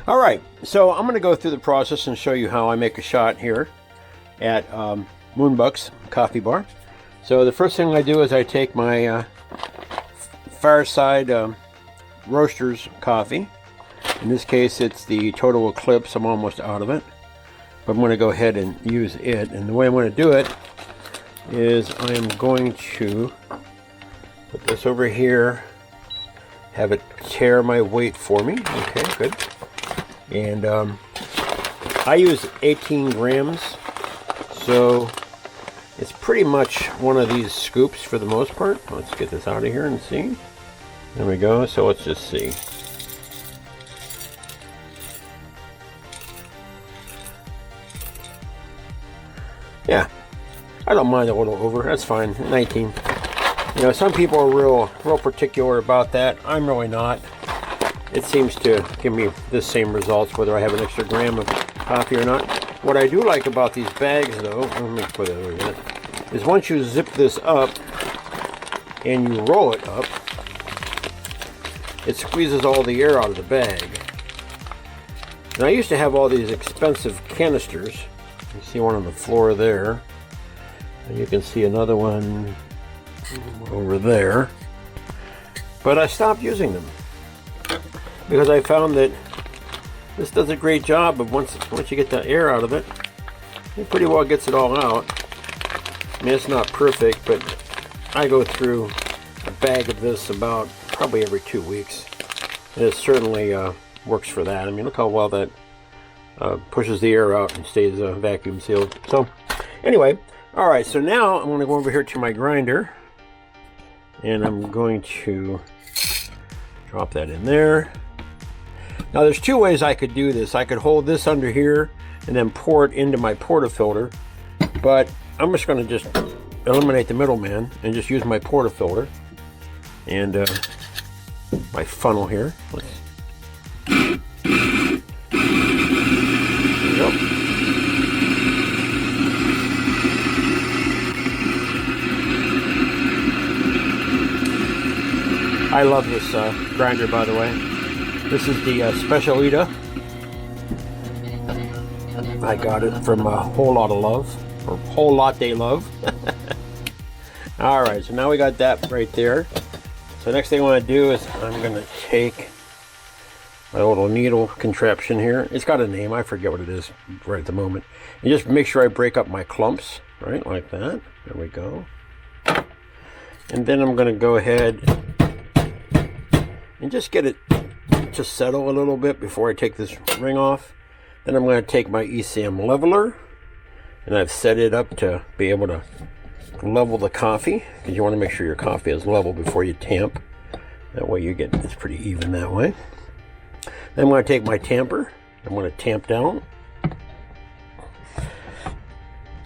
Alright, so I'm going to go through the process and show you how I make a shot here at Moonbucks Coffee Bar. So the first thing I do is I take my Fireside Roasters coffee. In this case it's the Total Eclipse. I'm almost out of it, but I'm going to go ahead and use it. And the way I'm going to do it is I am going to put this over here, have it tare my weight for me. Okay, good. And I use 18 grams, so it's pretty much one of these scoops for the most part. Let's get this out of here and see. There we go. So let's just see. Yeah, I don't mind a little over. That's fine. 19. You know, some people are real particular about that. I'm really not. It seems to give me the same results whether I have an extra gram of coffee or not. What I do like about these bags, though, let me put it over here, is once you zip this up and you roll it up, it squeezes all the air out of the bag. And I used to have all these expensive canisters. You see one on the floor there, and you can see another one over there. But I stopped using them because I found that this does a great job of once you get the air out of it, it pretty well gets it all out. I mean, it's not perfect, but I go through a bag of this about probably every 2 weeks, and it certainly works for that. I mean, look how well that pushes the air out and stays vacuum sealed. So anyway, all right, so now I'm going to go over here to my grinder, and I'm going to drop that in there. Now there's two ways I could do this. I could hold this under here and then pour it into my portafilter, but I'm just going to just eliminate the middleman and just use my portafilter and my funnel here. There we go. I love this grinder, by the way. This is the Specialita. I got it from a Whole Lot of Love, or Whole Latte Love. Alright, so now we got that right there. So next thing I want to do is I'm going to take my little needle contraption here. It's got a name, I forget what it is right at the moment. And just make sure I break up my clumps, right, like that. There we go. And then I'm going to go ahead and just get it to settle a little bit before I take this ring off. Then I'm going to take my ECM leveler, and I've set it up to be able to level the coffee, because you want to make sure your coffee is level before you tamp. That way you get it's pretty even that way. Then I'm going to take my tamper. I'm going to tamp down.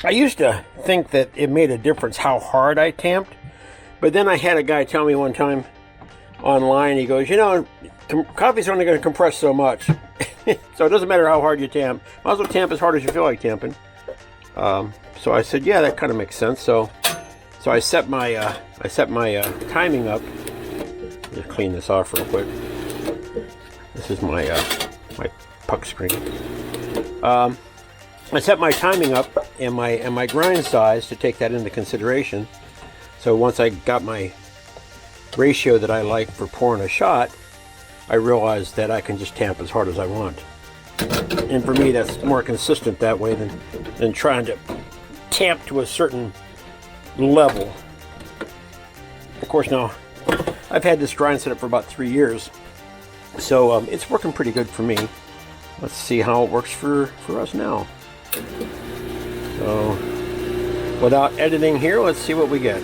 I used to think that it made a difference how hard I tamped, but then I had a guy tell me one time online, he goes, you know, coffee's only going to compress so much. So it doesn't matter how hard you tamp. Might as well tamp as hard as you feel like tamping. So I said, yeah, that kind of makes sense. So I set my timing up. Just clean this off real quick. This is my my puck screen. I set my timing up and my grind size to take that into consideration. So once I got my ratio that I like for pouring a shot, I realized that I can just tamp as hard as I want. And for me, that's more consistent that way than trying to tamp to a certain level. Of course, now, I've had this grind set up for about 3 years, so it's working pretty good for me. Let's see how it works for us now. So, without editing here, let's see what we get.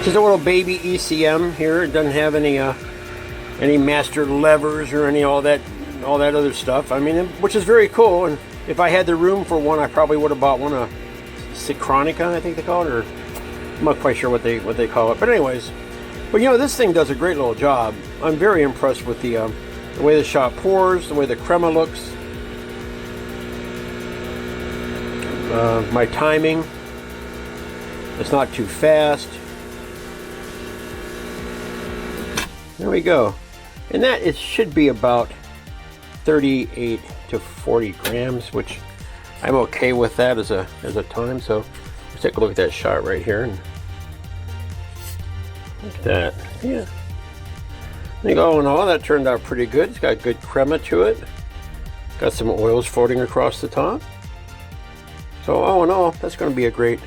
Just a little baby ECM here. It doesn't have any master levers or all that other stuff. I mean, which is very cool. And if I had the room for one, I probably would have bought one, a Synchronica, I think they call it, or I'm not quite sure what they call it. But anyways, but you know, this thing does a great little job. I'm very impressed with the way the shot pours, the way the crema looks, my timing. It's not too fast. There we go. And that it should be about 38 to 40 grams, which I'm okay with that as a time. So let's take a look at that shot right here. And look at that. Yeah. There you go. And all that turned out pretty good. It's got good crema to it. Got some oils floating across the top. So all in all, that's going to be a great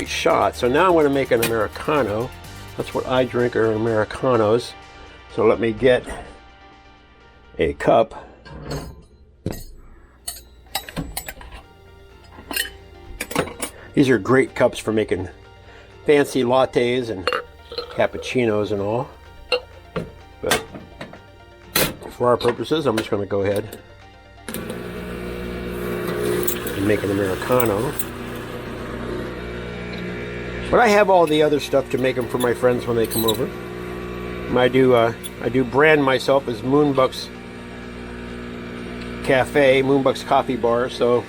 shot. So now I'm going to make an Americano. That's what I drink, are Americanos. So let me get a cup. These are great cups for making fancy lattes and cappuccinos and all. But for our purposes, I'm just going to go ahead and make an Americano. But I have all the other stuff to make them for my friends when they come over. I do brand myself as Moonbucks Cafe, Moonbucks Coffee Bar. So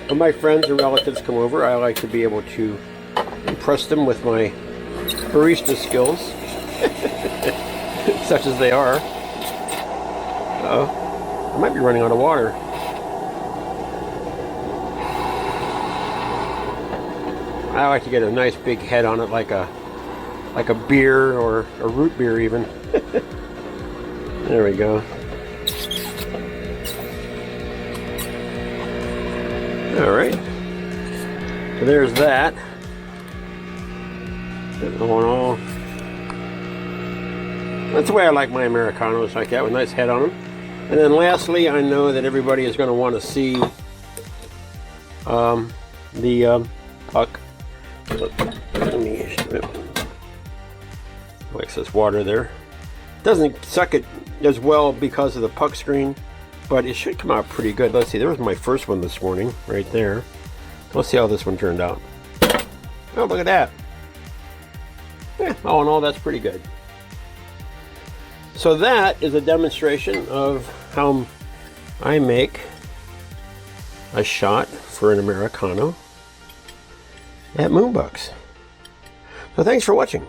when my friends and relatives come over, I like to be able to impress them with my barista skills, such as they are. Uh-oh, I might be running out of water. I like to get a nice big head on it, like a beer or a root beer even. There we go. All right. So there's that. All. That's the way I like my Americanos, like that, with a nice head on them. And then lastly, I know that everybody is going to want to see the puck. Let me excess water there. Doesn't suck it as well because of the puck screen, but it should come out pretty good. Let's see, there was my first one this morning right there. Let's see how this one turned out. Oh, look at that. Yeah, all in all, that's pretty good. So that is a demonstration of how I make a shot for an Americano at Moonbucks. So thanks for watching.